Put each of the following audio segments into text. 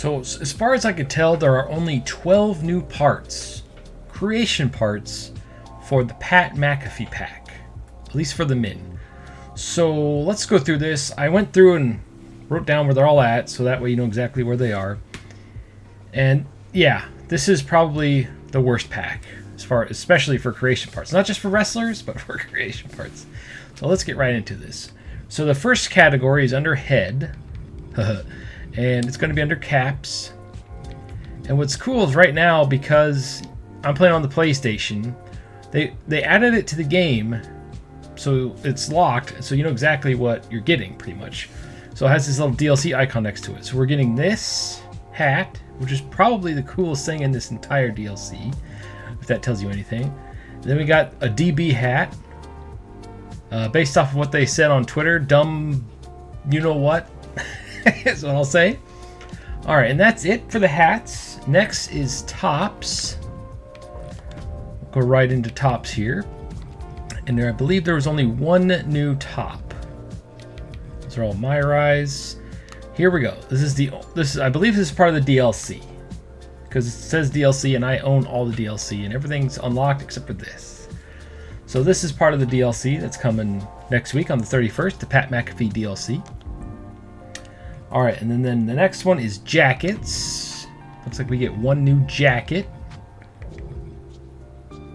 So as far as I could tell, there are only 12 new parts, creation parts, for the Pat McAfee pack, at least for the Min. So let's go through this. I went through and wrote down where they're all at, so that way you know exactly where they are. And yeah, this is probably the worst pack, especially for creation parts. Not just for wrestlers, but for creation parts. So let's get right into this. So the first category is under head, and it's going to be under caps. And what's cool is right now, because I'm playing on the PlayStation, they added it to the game, so it's locked, so you know exactly what you're getting, pretty much. So it has this little DLC icon next to it. So we're getting this hat, which is probably the coolest thing in this entire DLC, if that tells you anything. Then we got a DB hat, based off of what they said on Twitter. Dumb, you know what, is what I'll say. All right, and that's it for the hats. Next is tops. Go right into tops here, and I believe there was only one new top. Those are all Myrise. Here we go. I believe this is part of the DLC, because it says DLC, and I own all the DLC, and everything's unlocked except for this. So this is part of the DLC that's coming next week on the 31st, the Pat McAfee DLC. All right, and then the next one is jackets. Looks like we get one new jacket.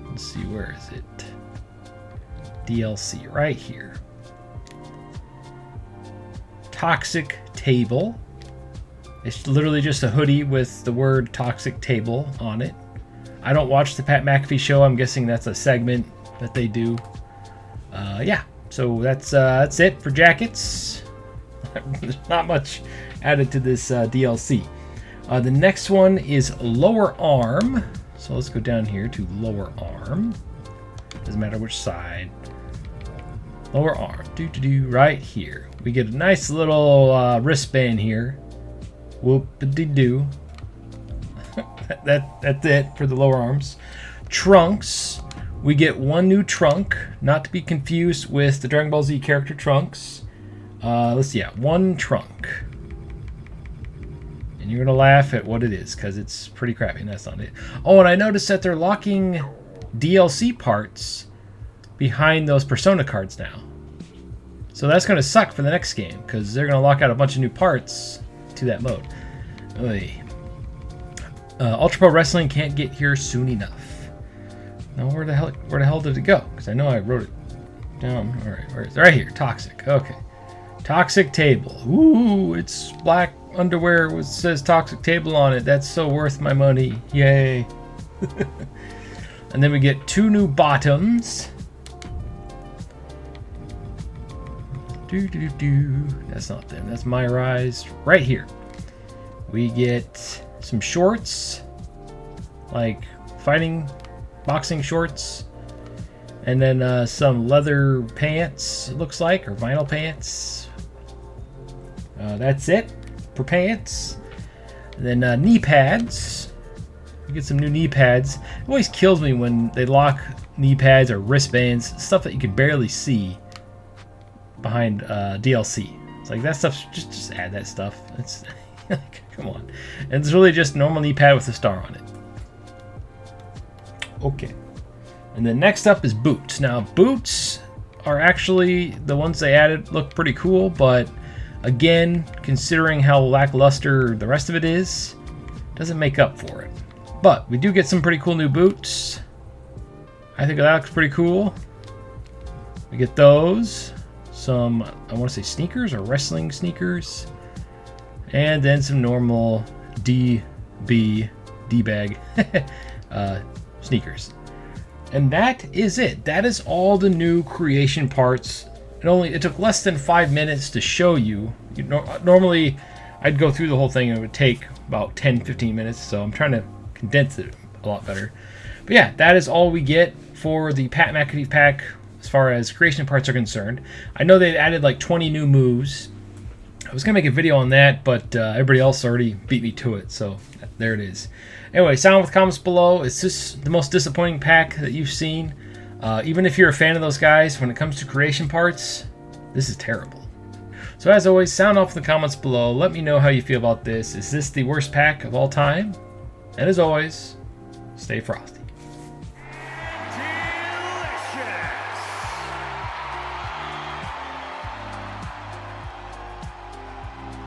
Let's see, where is it? DLC, right here. Toxic Table. It's literally just a hoodie with the word Toxic Table on it. I don't watch the Pat McAfee show. I'm guessing that's a segment that they do. Yeah, so that's it for jackets. There's not much added to this DLC. The next one is lower arm. So let's go down here to lower arm. Doesn't matter which side. Lower arm. Right here. We get a nice little wristband here. Whoop-a-dee-doo. That's it for the lower arms. Trunks. We get one new trunk, not to be confused with the Dragon Ball Z character Trunks. Let's see, one trunk. And you're going to laugh at what it is, because it's pretty crappy, and that's not it. Oh, and I noticed that they're locking DLC parts behind those Persona cards now. So that's going to suck for the next game, because they're going to lock out a bunch of new parts to that mode. Ultra Pro Wrestling can't get here soon enough. Now where the hell did it go? Because I know I wrote it down. All right, where is it? Right here. Toxic. Okay. Toxic Table. Ooh, it's black underwear with says Toxic Table on it. That's so worth my money. Yay. And then we get two new bottoms. That's not them. That's Myrise. Right here. We get some shorts, like fighting boxing shorts, and then some leather pants, it looks like, or vinyl pants. That's it for pants. And then knee pads. You get some new knee pads. It always kills me when they lock knee pads or wristbands, stuff that you can barely see behind DLC. It's like, that stuff, just add that stuff. It's come on. And it's really just normal knee pad with a star on it. Okay. And then next up is boots. Now, boots are actually the ones they added, look pretty cool, but again, considering how lackluster the rest of it is, doesn't make up for it. But we do get some pretty cool new boots. I think that looks pretty cool. We get those. Some, I want to say sneakers or wrestling sneakers. And then some normal D-bag sneakers. And that is it. That is all the new creation parts. It took less than 5 minutes to show you. Normally, I'd go through the whole thing and it would take about 10-15 minutes. So I'm trying to condense it a lot better. But yeah, that is all we get for the Pat McAfee pack as far as creation parts are concerned. I know they've added like 20 new moves. I was going to make a video on that, but everybody else already beat me to it. So there it is. Anyway, sound with comments below. It's just the most disappointing pack that you've seen. Even if you're a fan of those guys, when it comes to creation parts, this is terrible. So as always, sound off in the comments below. Let me know how you feel about this. Is this the worst pack of all time? And as always, stay frosty.